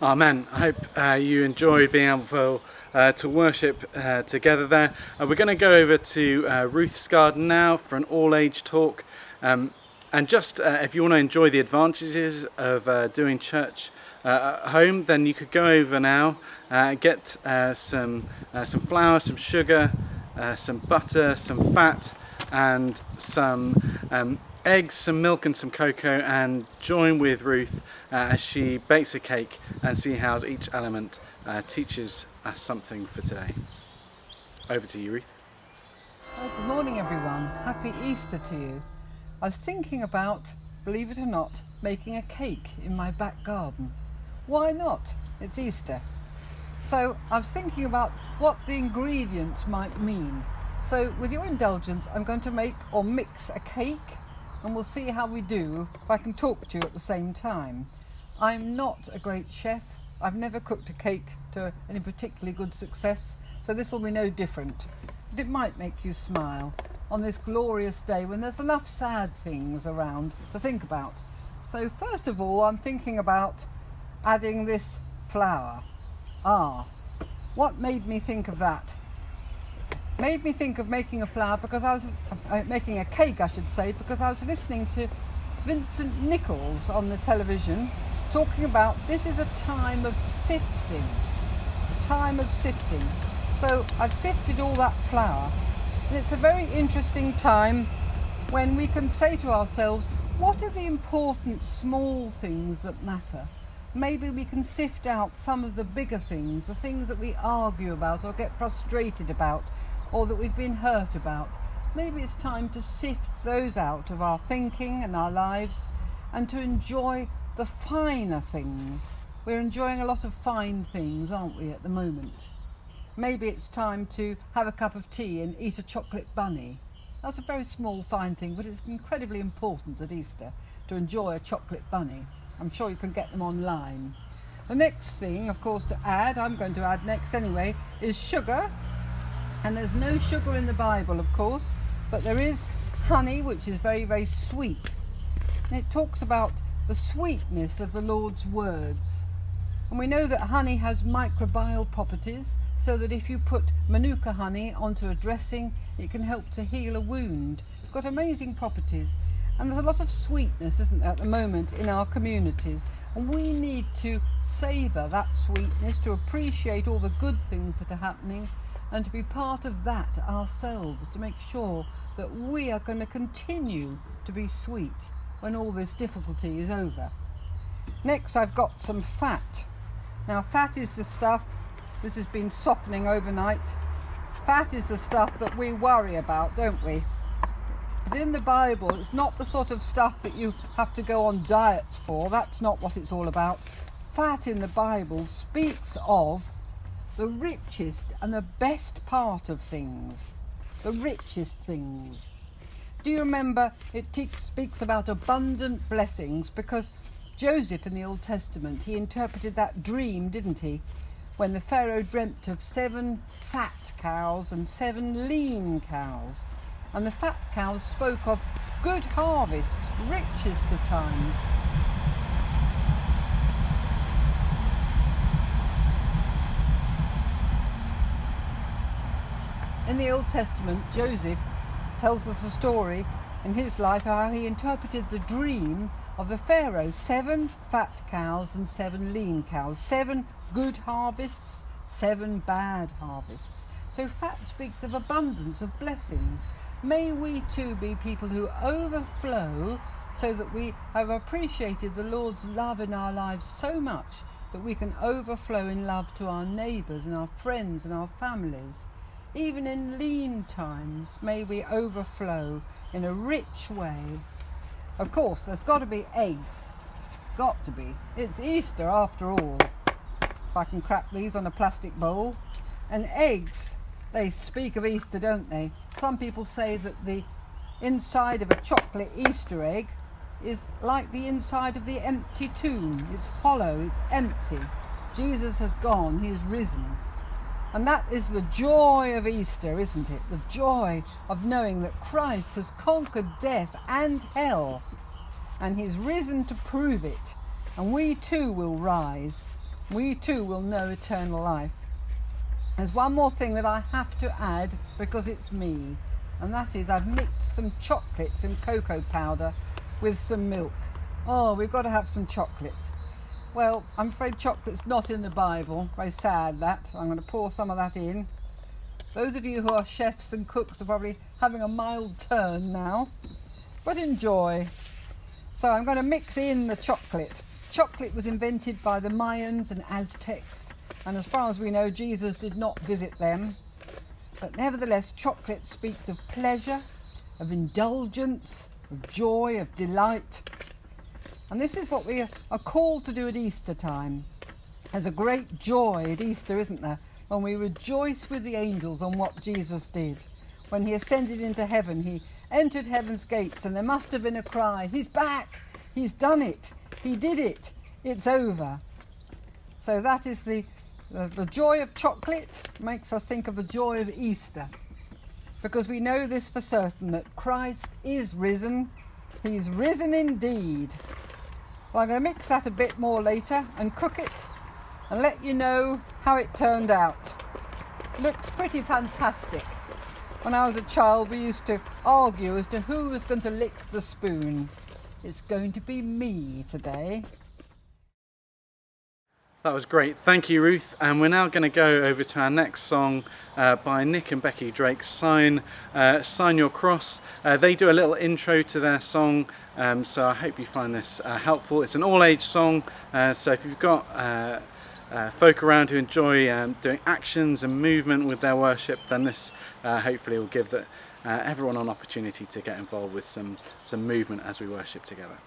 Amen. I hope you enjoyed being able to worship together there. We're going to go over to Ruth's Garden now for an all-age talk. And just if you want to enjoy the advantages of doing church at home, then you could go over now, get some flour, some sugar, some butter, some fat, and some eggs, some milk and some cocoa, and join with Ruth as she bakes a cake and see how each element teaches us something for today. Over to you, Ruth. Good morning, everyone. Happy Easter to you. I was thinking about, believe it or not, making a cake in my back garden. Why not? It's Easter. So I was thinking about what the ingredients might mean. So with your indulgence, I'm going to make or mix a cake, and we'll see how we do if I can talk to you at the same time. I'm not a great chef. I've never cooked a cake to any particularly good success, so this will be no different. But it might make you smile on this glorious day when there's enough sad things around to think about. So first of all, I'm thinking about adding this flour. What made me think of that? Made me think of making a flour because I was making a cake, I should say, because I was listening to Vincent Nichols on the television talking about this is a time of sifting. So I've sifted all that flour, and it's a very interesting time when we can say to ourselves, what are the important small things that matter? Maybe we can sift out some of the bigger things, the things that we argue about or get frustrated about, or that we've been hurt about. Maybe it's time to sift those out of our thinking and our lives and to enjoy the finer things. We're enjoying a lot of fine things, aren't we, at the moment? Maybe it's time to have a cup of tea and eat a chocolate bunny. That's a very small, fine thing, but it's incredibly important at Easter to enjoy a chocolate bunny. I'm sure you can get them online. The next thing, of course, to add, I'm going to add next anyway, is sugar. And there's no sugar in the Bible, of course, but there is honey, which is very, very sweet. And it talks about the sweetness of the Lord's words. And we know that honey has microbial properties, so that if you put manuka honey onto a dressing, it can help to heal a wound. It's got amazing properties. And there's a lot of sweetness, isn't there, at the moment in our communities. And we need to savour that sweetness, to appreciate all the good things that are happening, and to be part of that ourselves, to make sure that we are going to continue to be sweet when all this difficulty is over. Next, I've got some fat. Now, fat is the stuff, this has been softening overnight. Fat is the stuff that we worry about, don't we? But in the Bible, it's not the sort of stuff that you have to go on diets for. That's not what it's all about. Fat in the Bible speaks of the richest and the best part of things. The richest things. Do you remember it speaks about abundant blessings, because Joseph in the Old Testament, he interpreted that dream, didn't he? When the Pharaoh dreamt of 7 fat cows and 7 lean cows. And the fat cows spoke of good harvests, richest of times. In the Old Testament, Joseph tells us a story in his life how he interpreted the dream of the Pharaoh. 7 fat cows and 7 lean cows. 7 good harvests, 7 bad harvests. So fat speaks of abundance, of blessings. May we too be people who overflow, so that we have appreciated the Lord's love in our lives so much that we can overflow in love to our neighbours and our friends and our families. Even in lean times, may we overflow in a rich way. Of course, there's got to be eggs. Got to be. It's Easter after all. If I can crack these on a plastic bowl. And eggs, they speak of Easter, don't they? Some people say that the inside of a chocolate Easter egg is like the inside of the empty tomb. It's hollow, it's empty. Jesus has gone, he is risen. And that is the joy of Easter, isn't it? The joy of knowing that Christ has conquered death and hell. and he's risen to prove it. And we too will rise. We too will know eternal life. There's one more thing that I have to add because it's me, and that is I've mixed some chocolate, some cocoa powder with some milk. Oh, we've got to have some chocolate. Well, I'm afraid chocolate's not in the Bible. Very sad that. I'm going to pour some of that in. Those of you who are chefs and cooks are probably having a mild turn now, but enjoy. So I'm going to mix in the chocolate. Chocolate was invented by the Mayans and Aztecs, and as far as we know, Jesus did not visit them. But nevertheless, chocolate speaks of pleasure, of indulgence, of joy, of delight. And this is what we are called to do at Easter time. There's a great joy at Easter, isn't there? When we rejoice with the angels on what Jesus did. When he ascended into heaven, he entered heaven's gates, and there must have been a cry, he's back, he's done it, he did it, it's over. So that is the joy of chocolate, makes us think of the joy of Easter. Because we know this for certain, that Christ is risen, he's risen indeed. Well, I'm going to mix that a bit more later and cook it and let you know how it turned out. Looks pretty fantastic. When I was a child, we used to argue as to who was going to lick the spoon. It's going to be me today. That was great, thank you Ruth, and we're now going to go over to our next song by Nick and Becky Drake, Sign Your Cross. They do a little intro to their song, so I hope you find this helpful. It's an all-age song, so if you've got folk around who enjoy doing actions and movement with their worship, then this hopefully will give everyone an opportunity to get involved with some movement as we worship together.